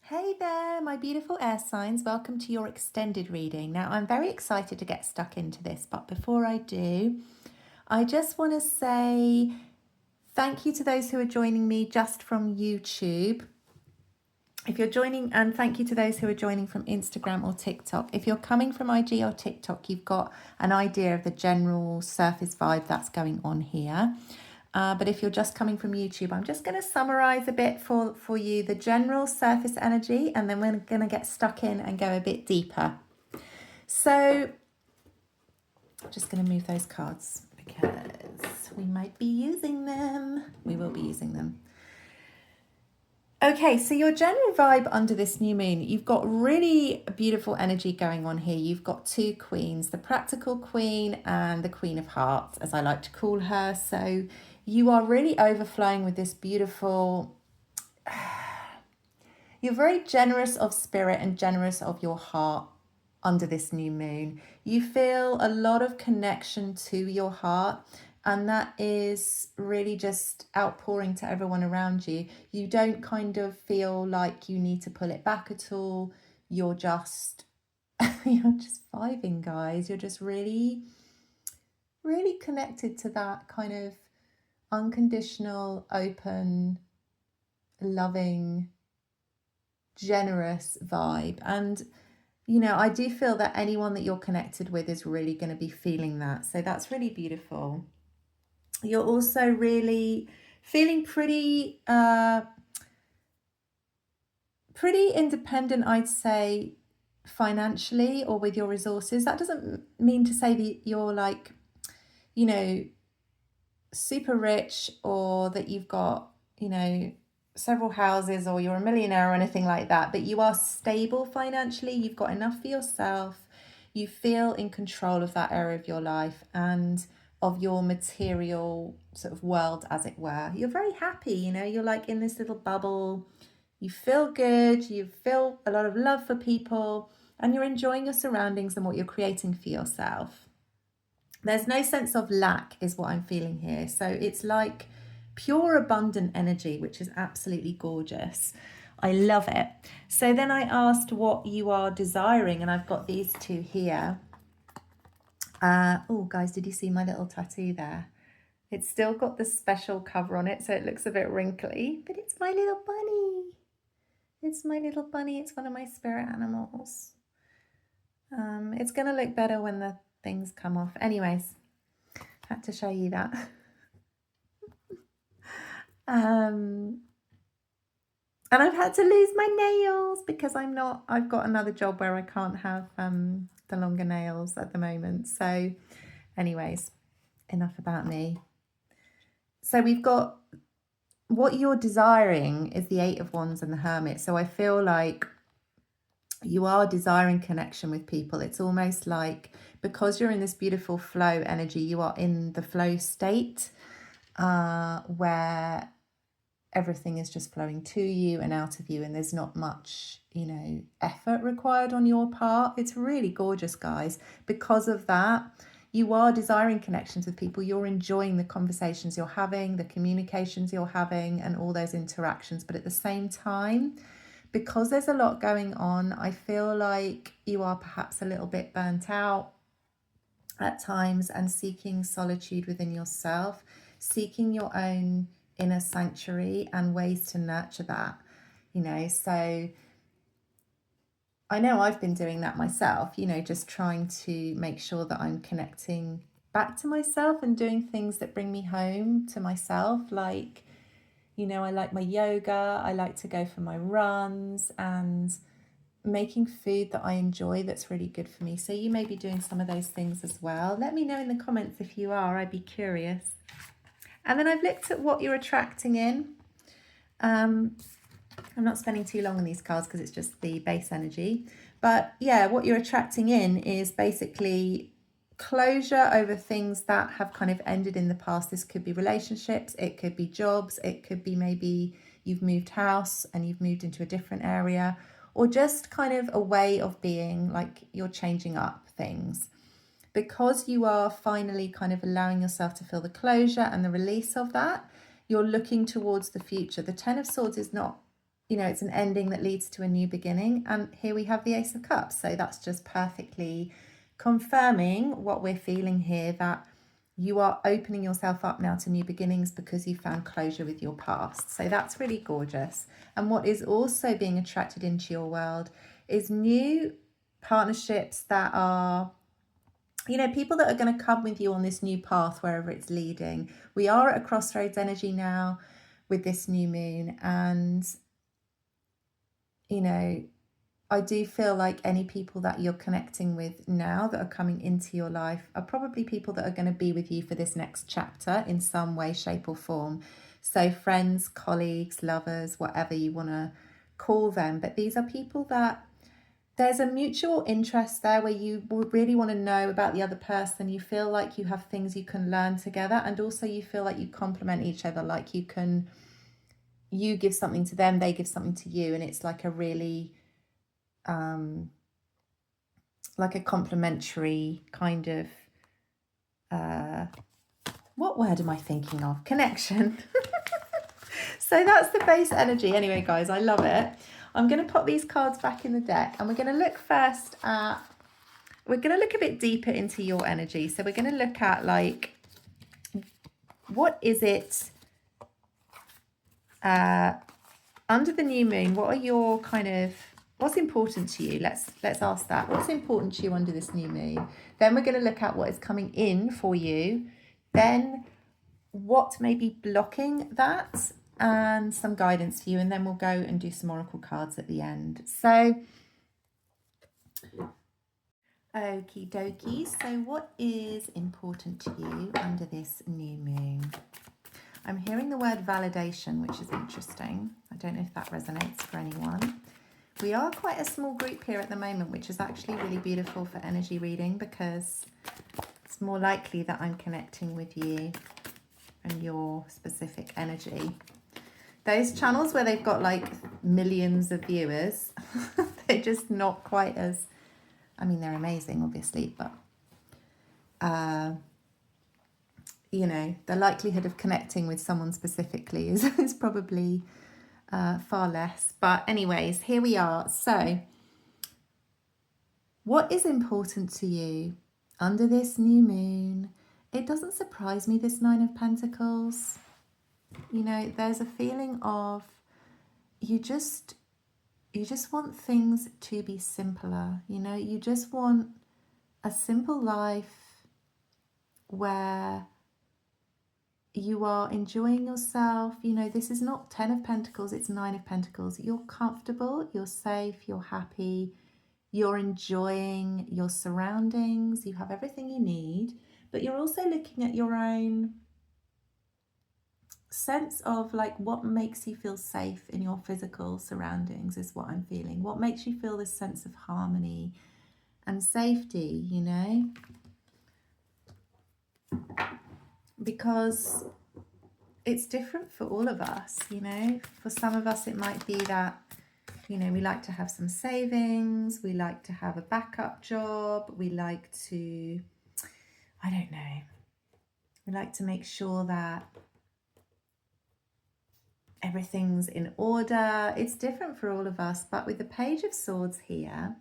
Hey there, my beautiful air signs. Welcome to your extended reading. Now, I'm very excited to get stuck into this, but before I do, I just want to say thank you to those who are joining me just from YouTube. If you're joining, and thank you to those who are joining from Instagram or TikTok. If you're coming from IG or TikTok, you've got an idea of the general surface vibe that's going on here. But if you're just coming from YouTube, I'm just going to summarize a bit for you the general surface energy, and then we're going to get stuck in and go a bit deeper. So I'm just going to move those cards because we might be using them. We will be using them. Okay, so your general vibe under this new moon, you've got really beautiful energy going on here. You've got two queens, the practical queen and the queen of hearts, as I like to call her. So you are really overflowing with this beautiful, you're very generous of spirit and generous of your heart under this new moon. You feel a lot of connection to your heart, and that is really just outpouring to everyone around you. You don't kind of feel like you need to pull it back at all. You're just vibing, guys. You're just really connected to that kind of unconditional, open, loving, generous vibe. And I do feel that anyone that you're connected with is really going to be feeling that. So that's really beautiful. You're also really feeling pretty independent, I'd say, financially or with your resources. That doesn't mean to say that you're like, super rich, or that you've got, several houses, or you're a millionaire or anything like that, but you are stable financially. You've got enough for yourself. You feel in control of that area of your life and of your material sort of world, as it were. You're very happy, you're like in this little bubble. You feel good, you feel a lot of love for people, and you're enjoying your surroundings and what you're creating for yourself. There's no sense of lack is what I'm feeling here. So it's like pure abundant energy, which is absolutely gorgeous. I love it. So then I asked what you are desiring, and I've got these two here. Oh, guys, did you see my little tattoo there? It's still got the special cover on it, so it looks a bit wrinkly, but it's my little bunny. It's my little bunny. It's one of my spirit animals. It's going to look better when the things come off. Anyways, had to show you that. And I've had to lose my nails because I've got another job where I can't have the longer nails at the moment. So anyways, enough about me. So we've got what you're desiring is the Eight of Wands and the Hermit. So I feel like you are desiring connection with people. It's almost like, because you're in this beautiful flow energy, you are in the flow state where everything is just flowing to you and out of you, and there's not much, effort required on your part. It's really gorgeous, guys. Because of that, you are desiring connections with people. You're enjoying the conversations you're having, the communications you're having, and all those interactions. But at the same time, because there's a lot going on, I feel like you are perhaps a little bit burnt out at times and seeking solitude within yourself, seeking your own inner sanctuary and ways to nurture that, so I know I've been doing that myself, just trying to make sure that I'm connecting back to myself and doing things that bring me home to myself. Like, I like my yoga, I like to go for my runs, and making food that I enjoy that's really good for me. So you may be doing some of those things as well. Let me know in the comments if you are. I'd be curious. And then I've looked at what you're attracting in. I'm not spending too long on these cards because it's just the base energy. But yeah, what you're attracting in is basically closure over things that have kind of ended in the past. This could be relationships, it could be jobs, it could be maybe you've moved house and you've moved into a different area, or just kind of a way of being, like you're changing up things. Because you are finally kind of allowing yourself to feel the closure and the release of that, you're looking towards the future. The Ten of Swords is not you know, it's an ending that leads to a new beginning. And here we have the Ace of Cups. So that's just perfectly confirming what we're feeling here, that you are opening yourself up now to new beginnings because you found closure with your past. So that's really gorgeous. And what is also being attracted into your world is new partnerships that are, you know, people that are going to come with you on this new path, wherever it's leading. We are at a crossroads energy now with this new moon. And, you know, I do feel like any people that you're connecting with now that are coming into your life are probably people that are going to be with you for this next chapter in some way, shape or form. So friends, colleagues, lovers, whatever you want to call them. But these are people that there's a mutual interest there where you really want to know about the other person. You feel like you have things you can learn together, and also you feel like you complement each other, like you give something to them, they give something to you, and it's like a really like a complementary kind of what word am I thinking of? Connection. So that's the base energy. Anyway, guys, I love it. I'm going to pop these cards back in the deck, and we're going to look first at, we're going to look a bit deeper into your energy. So we're going to look at, like, what is it under the new moon? What are your kind of, what's important to you? Let's ask that. What's important to you under this new moon? Then we're going to look at what is coming in for you. Then what may be blocking that, and some guidance for you. And then we'll go and do some oracle cards at the end. So, okie dokie. So what is important to you under this new moon? I'm hearing the word validation, which is interesting. I don't know if that resonates for anyone. We are quite a small group here at the moment, which is actually really beautiful for energy reading, because it's more likely that I'm connecting with you and your specific energy. Those channels where they've got like millions of viewers, they're just not quite as, I mean, they're amazing, obviously, but you know, the likelihood of connecting with someone specifically is probably far less. But anyways, here we are. So what is important to you under this new moon? It doesn't surprise me, this Nine of Pentacles. You know, there's a feeling of you just want things to be simpler. You know, you just want a simple life where you are enjoying yourself. You know, this is not 10 of Pentacles, it's 9 of Pentacles. You're comfortable, you're safe, you're happy, you're enjoying your surroundings, you have everything you need, but you're also looking at your own sense of, like, what makes you feel safe in your physical surroundings is what I'm feeling. What makes you feel this sense of harmony and safety, you know? Because it's different for all of us, you know? For some of us, it might be that, you know, we like to have some savings, we like to have a backup job, we like to, I don't know, we like to make sure that everything's in order. It's different for all of us, but with the Page of Swords here,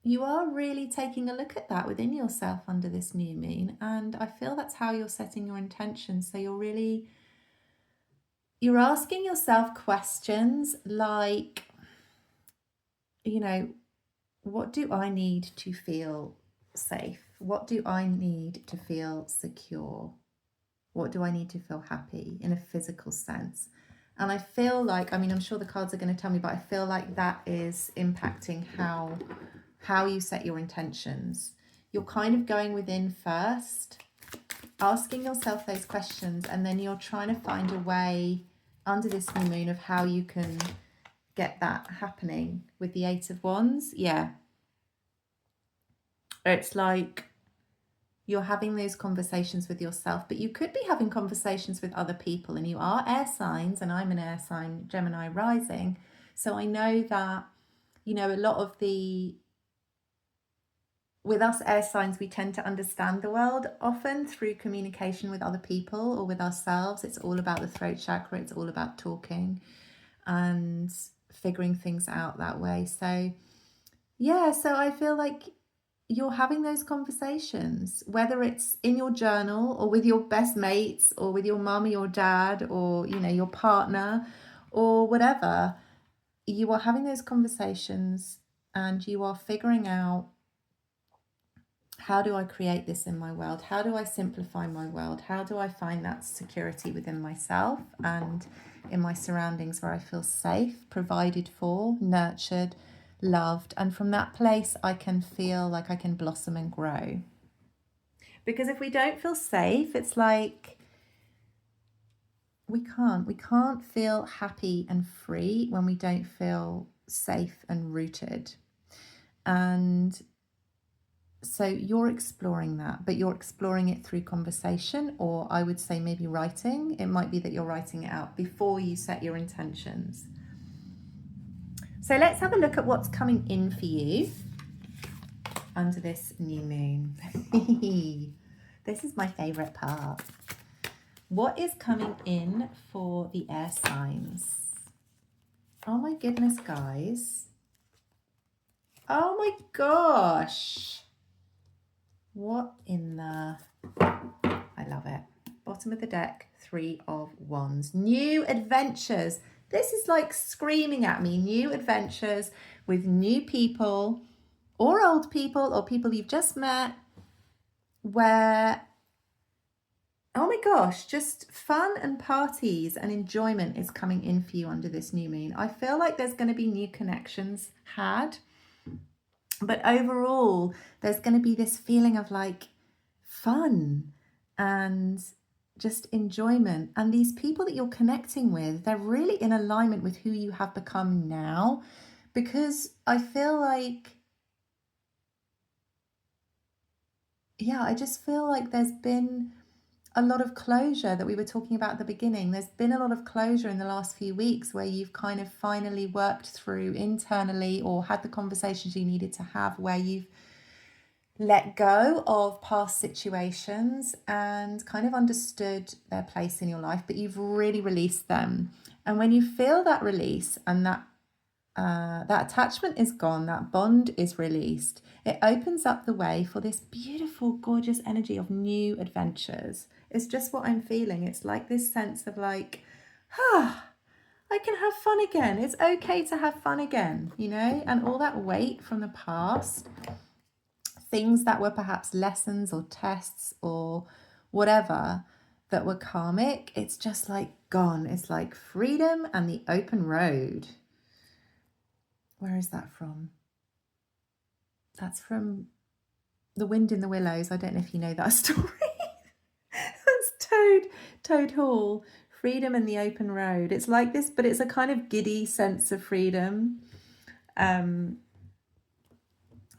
you are really taking a look at that within yourself under this new moon, and I feel that's how you're setting your intentions. So you're asking yourself questions like, you know, what do I need to feel safe? What do I need to feel secure? What do I need to feel happy in a physical sense? And I feel like, I mean, I'm sure the cards are going to tell me, but I feel like that is impacting how you set your intentions. You're kind of going within first, asking yourself those questions, and then you're trying to find a way under this new moon of how you can get that happening with the Eight of Wands. Yeah. It's like you're having those conversations with yourself, but you could be having conversations with other people, and you are air signs, and I'm an air sign, Gemini rising. So I know that, you know, a lot of with us air signs, we tend to understand the world often through communication with other people or with ourselves. It's all about the throat chakra. It's all about talking. and figuring things out that way. So yeah, so I feel like you're having those conversations, whether it's in your journal or with your best mates or with your mum or your dad or, you know, your partner or whatever. You are having those conversations and you are figuring out, how do I create this in my world? How do I simplify my world? How do I find that security within myself and in my surroundings where I feel safe, provided for, nurtured, loved? And from that place, I can feel like I can blossom and grow. Because if we don't feel safe, it's like we can't feel happy and free when we don't feel safe and rooted. And so you're exploring that, but you're exploring it through conversation, or I would say maybe writing. It might be that you're writing it out before you set your intentions. So let's have a look at what's coming in for you under this new moon. This is my favorite part. What is coming in for the air signs? Oh my goodness, guys. Oh my gosh. What in the... I love it. Bottom of the deck, 3 of Wands. New adventures. This is like screaming at me. New adventures with new people or old people or people you've just met, where, oh my gosh, just fun and parties and enjoyment is coming in for you under this new moon. I feel like there's going to be new connections had. But overall, there's going to be this feeling of like fun and just enjoyment. And these people that you're connecting with, they're really in alignment with who you have become now. Because I feel like, yeah, I just feel like there's been a lot of closure that we were talking about at the beginning. There's been a lot of closure in the last few weeks where you've kind of finally worked through internally or had the conversations you needed to have, where you've let go of past situations and kind of understood their place in your life, but you've really released them. And when you feel that release and that attachment is gone, that bond is released, it opens up the way for this beautiful, gorgeous energy of new adventures. It's just what I'm feeling. It's like this sense of like, I can have fun again. It's okay to have fun again, you know? And all that weight from the past, things that were perhaps lessons or tests or whatever that were karmic, it's just like gone. It's like freedom and the open road. Where is that from? That's from The Wind in the Willows. I don't know if you know that story. That's Toad Hall. Freedom and the open road. It's like this, but it's a kind of giddy sense of freedom.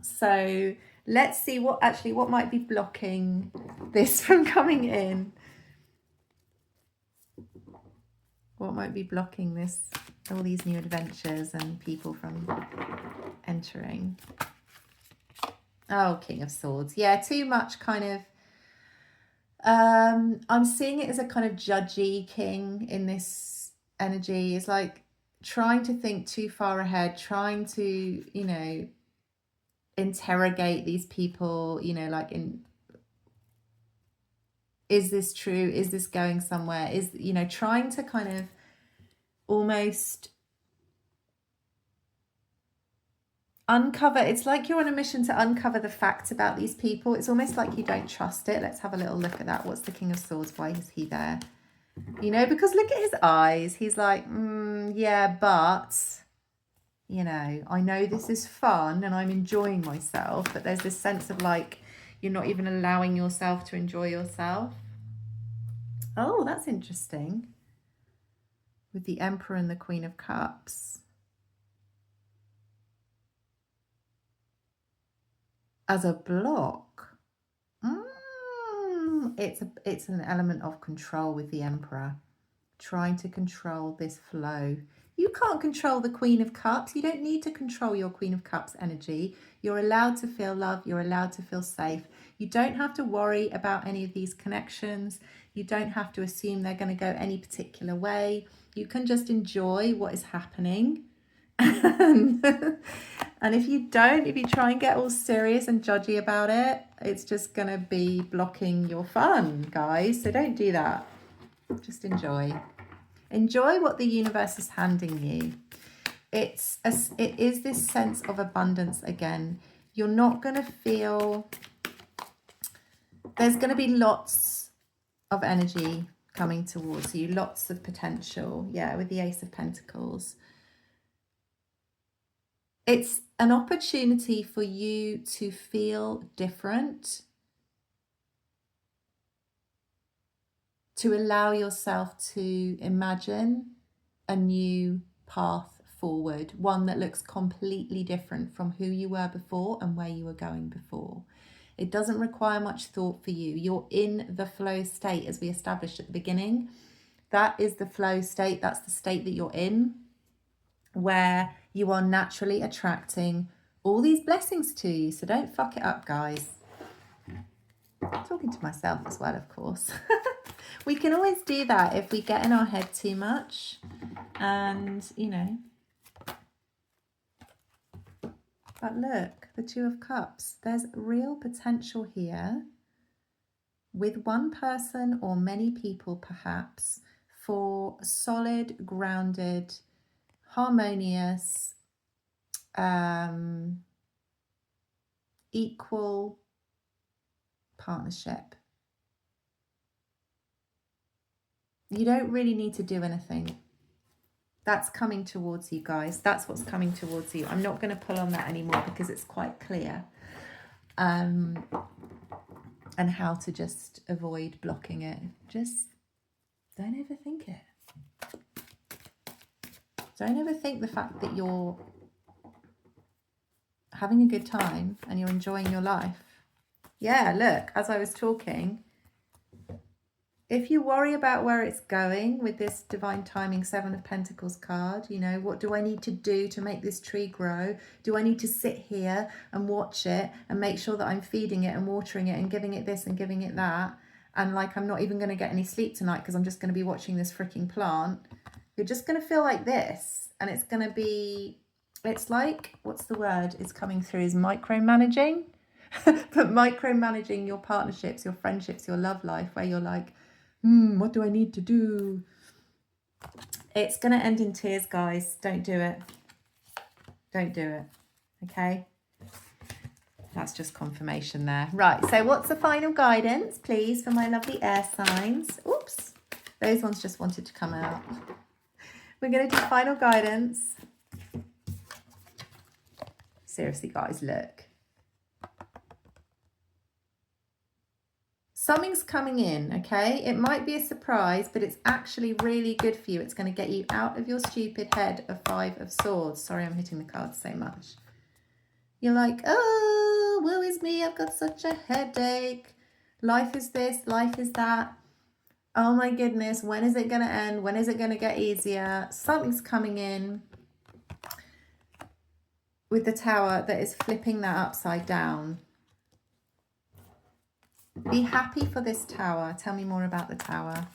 So let's see what might be blocking this from coming in. What might be blocking this, all these new adventures and people from entering? Oh, King of Swords. Yeah, too much kind of, I'm seeing it as a kind of judgy king in this energy. It's like trying to think too far ahead, trying to, you know, interrogate these people, you know, like is this true? Is this going somewhere? Is, you know, trying to kind of almost uncover. It's like you're on a mission to uncover the facts about these people. It's almost like you don't trust it. Let's have a little look at that. What's the King of Swords? Why is he there? You know, because look at his eyes. He's like, yeah, but, you know, I know this is fun and I'm enjoying myself, but there's this sense of like, you're not even allowing yourself to enjoy yourself. Oh, that's interesting. With the Emperor and the Queen of Cups. As a block. It's an element of control with the Emperor. Trying to control this flow. You can't control the Queen of Cups. You don't need to control your Queen of Cups energy. You're allowed to feel love. You're allowed to feel safe. You don't have to worry about any of these connections. You don't have to assume they're going to go any particular way. You can just enjoy what is happening. And if you try and get all serious and judgy about it, it's just going to be blocking your fun, guys. So don't do that. Just enjoy. Enjoy what the universe is handing you. It is this sense of abundance again. You're not going to feel... There's going to be lots of energy coming towards you, lots of potential. Yeah, with the Ace of Pentacles. It's an opportunity for you to feel different, to allow yourself to imagine a new path forward, one that looks completely different from who you were before and where you were going before. It doesn't require much thought for you. You're in the flow state, as we established at the beginning. That is the flow state. That's the state that you're in, where you are naturally attracting all these blessings to you. So don't fuck it up, guys. I'm talking to myself as well, of course. We can always do that if we get in our head too much. And, you know. But look, the Two of Cups. There's real potential here with one person or many people, perhaps, for solid, grounded, harmonious, equal partnership. You don't really need to do anything. That's coming towards you, guys. That's what's coming towards you. I'm not going to pull on that anymore because it's quite clear. And how to just avoid blocking it. Just don't overthink it. Don't overthink the fact that you're having a good time and you're enjoying your life. Yeah, look, as I was talking, if you worry about where it's going with this Divine Timing Seven of Pentacles card, you know, what do I need to do to make this tree grow? Do I need to sit here and watch it and make sure that I'm feeding it and watering it and giving it this and giving it that? And like, I'm not even going to get any sleep tonight because I'm just going to be watching this freaking plant. You're just going to feel like this. And it's going to be, it's like, what's the word is coming through is micromanaging. But micromanaging your partnerships, your friendships, your love life, where you're like, what do I need to do? It's going to end in tears, guys. Don't do it. Don't do it. Okay? That's just confirmation there. Right, so what's the final guidance, please, for my lovely air signs? Oops. Those ones just wanted to come out. We're going to do final guidance. Seriously, guys, look. Something's coming in, okay? It might be a surprise, but it's actually really good for you. It's going to get you out of your stupid head of Five of Swords. Sorry, I'm hitting the cards so much. You're like, oh, woe is me. I've got such a headache. Life is this, life is that. Oh my goodness, when is it going to end? When is it going to get easier? Something's coming in with the Tower that is flipping that upside down. Be happy for this Tower. Tell me more about the Tower,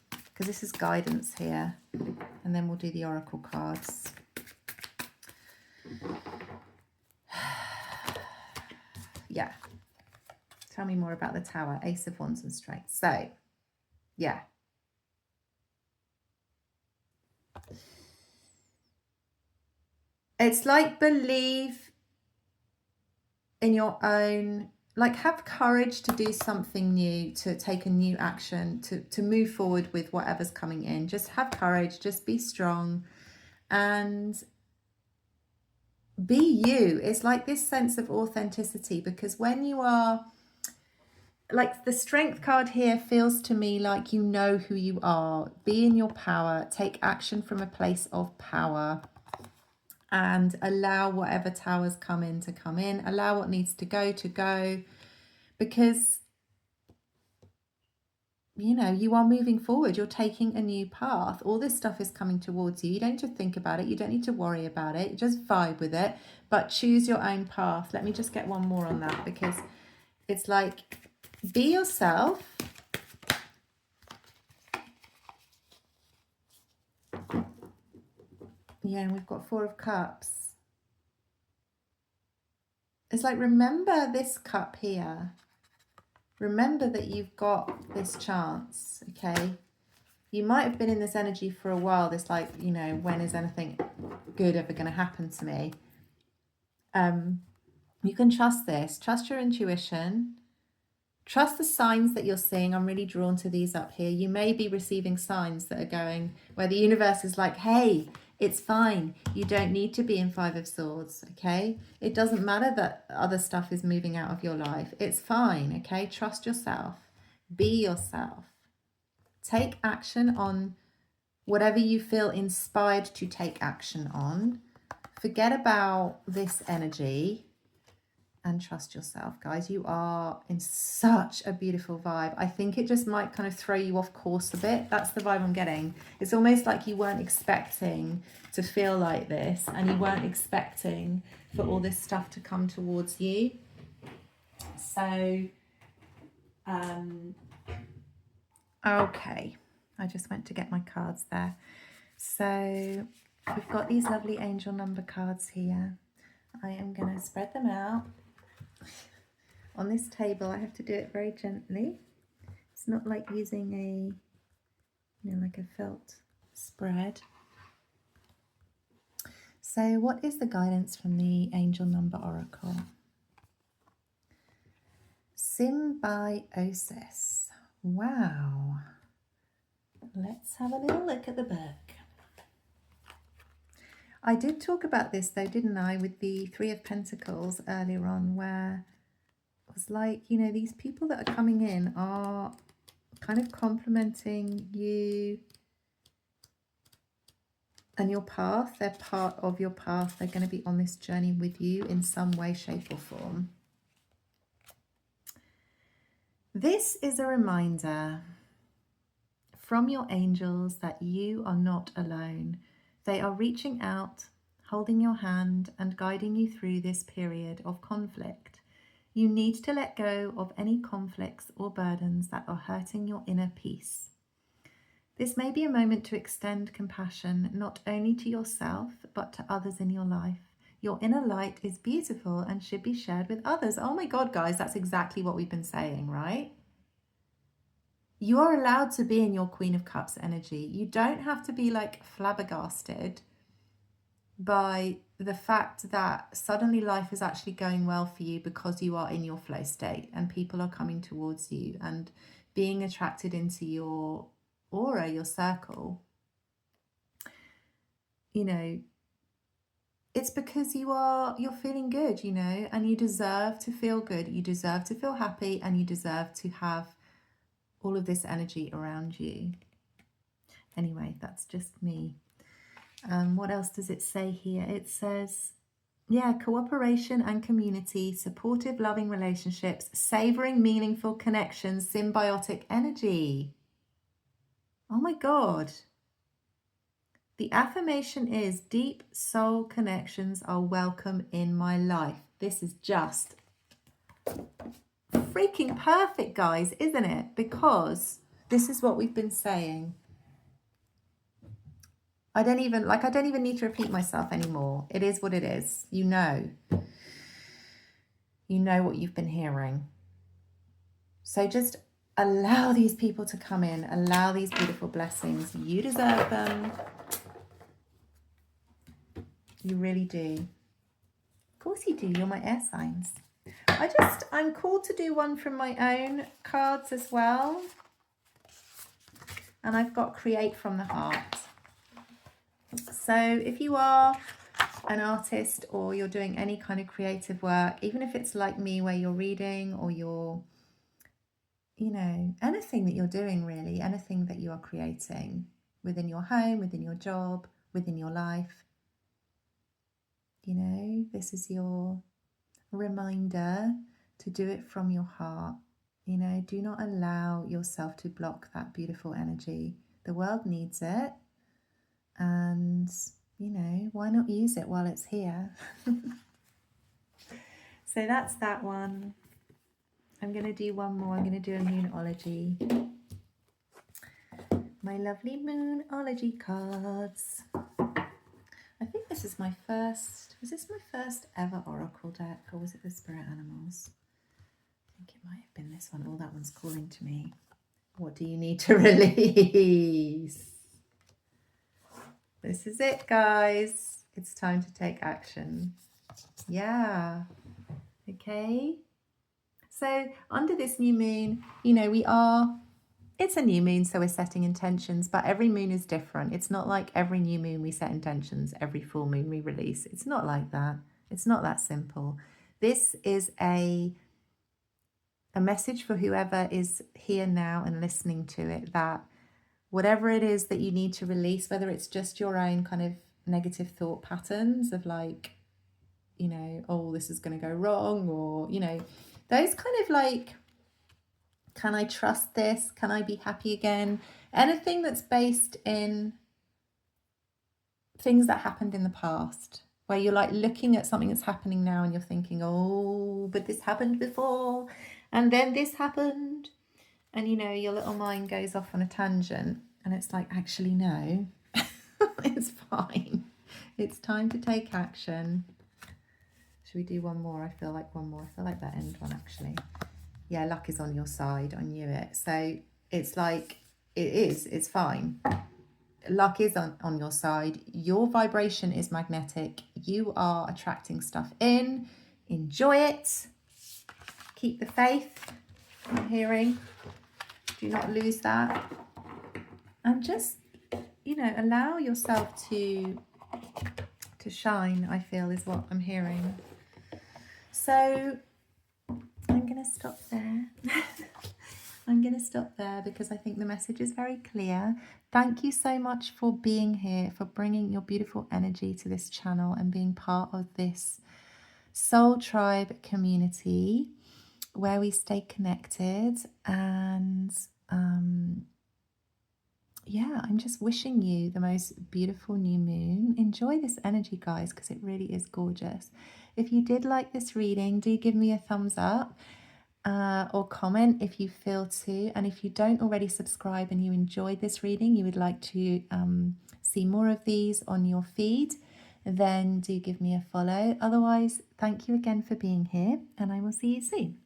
because this is guidance here. And then we'll do the Oracle cards. Yeah. Tell me more about the Tower. Ace of Wands and Straight. So, yeah. It's like believe in your own... Like, have courage to do something new, to take a new action, to move forward with whatever's coming in. Just have courage, just be strong and be you. It's like this sense of authenticity, because when you are, like the Strength card here feels to me like you know who you are. Be in your power, take action from a place of power. And allow whatever towers come in to come in. Allow what needs to go. Because, you know, you are moving forward. You're taking a new path. All this stuff is coming towards you. You don't need to think about it. You don't need to worry about it. Just vibe with it. But choose your own path. Let me just get one more on that, because it's like, be yourself. Yeah, we've got Four of Cups. It's like, remember this cup here. Remember that you've got this chance, okay? You might have been in this energy for a while, this like, you know, when is anything good ever going to happen to me? You can trust this. Trust your intuition. Trust the signs that you're seeing. I'm really drawn to these up here. You may be receiving signs that are going where the universe is like, hey, it's fine. You don't need to be in Five of Swords, okay? It doesn't matter that other stuff is moving out of your life. It's fine, okay? Trust yourself. Be yourself. Take action on whatever you feel inspired to take action on. Forget about this energy and trust yourself, guys. You are in such a beautiful vibe. I think it just might kind of throw you off course a bit. That's the vibe I'm getting. It's almost like you weren't expecting to feel like this, and you weren't expecting for all this stuff to come towards you. So, okay. I just went to get my cards there. So we've got these lovely angel number cards here. I am going to spread them out. On this table, I have to do it very gently. It's not like using a, you know, like a felt spread. So what is the guidance from the Angel Number Oracle? Symbiosis. Wow. Let's have a little look at the book. I did talk about this though, didn't I, with the Three of Pentacles earlier on, where it was like, you know, these people that are coming in are kind of complementing you and your path. They're part of your path. They're going to be on this journey with you in some way, shape or form. This is a reminder from your angels that you are not alone. They are reaching out, holding your hand and guiding you through this period of conflict. You need to let go of any conflicts or burdens that are hurting your inner peace. This may be a moment to extend compassion not only to yourself, but to others in your life. Your inner light is beautiful and should be shared with others. Oh my God, guys, that's exactly what we've been saying, right? You are allowed to be in your Queen of Cups energy. You don't have to be like flabbergasted by the fact that suddenly life is actually going well for you because you are in your flow state and people are coming towards you and being attracted into your aura, your circle. You know, it's because you're feeling good, you know, and you deserve to feel good. You deserve to feel happy and you deserve to have all of this energy around you. Anyway, that's just me. What else does it say here? It says, yeah, cooperation and community, supportive, loving relationships, savoring meaningful connections, symbiotic energy. Oh my God. The affirmation is deep soul connections are welcome in my life. This is just freaking perfect, guys, isn't it? Because this is what we've been saying. I don't even need to repeat myself anymore. It is what it is. You know what you've been hearing. So just allow these people to come in. Allow these beautiful blessings. You deserve them. You really do. Of course you do. You're my air signs. I'm called to do one from my own cards as well. And I've got Create from the Heart. So if you are an artist or you're doing any kind of creative work, even if it's like me where you're reading or you're, you know, anything that you're doing really, anything that you are creating within your home, within your job, within your life, you know, this is your reminder to do it from your heart. You know, do not allow yourself to block that beautiful energy. The world needs it. And, you know, why not use it while it's here? So that's that one. I'm going to do one more. I'm going to do a Moonology. My lovely Moonology cards. this is my first, was this my first ever oracle deck, or was it the spirit animals? I think it might have been this one. Oh, that one's calling to me. What do you need to release? This is it, guys. It's time to take action. Yeah. Okay. So under this new moon, you know, it's a new moon, so we're setting intentions, but every moon is different. It's not like every new moon we set intentions, every full moon we release. It's not like that. It's not that simple. This is a message for whoever is here now and listening to it, that whatever it is that you need to release, whether it's just your own kind of negative thought patterns of like, you know, oh, this is going to go wrong, or, you know, those kind of like, can I trust this? Can I be happy again? Anything that's based in things that happened in the past, where you're like looking at something that's happening now and you're thinking, oh, but this happened before, and then this happened. And, you know, your little mind goes off on a tangent and it's like, actually, no, it's fine. It's time to take action. Should we do one more? I feel like one more. I feel like that end one, actually. Yeah, luck is on your side. I knew it. So it's like, it's fine. Luck is on your side. Your vibration is magnetic. You are attracting stuff in. Enjoy it. Keep the faith. I'm hearing. Do not lose that. And just, you know, allow yourself to shine, I feel, is what I'm hearing. So I'm going to stop there. I'm going to stop there because I think the message is very clear. Thank you so much for being here, for bringing your beautiful energy to this channel and being part of this Soul Tribe community where we stay connected. And yeah, I'm just wishing you the most beautiful new moon. Enjoy this energy, guys, because it really is gorgeous. If you did like this reading, do give me a thumbs up or comment if you feel to. And if you don't already subscribe and you enjoyed this reading, you would like to see more of these on your feed, then do give me a follow. Otherwise, thank you again for being here, and I will see you soon.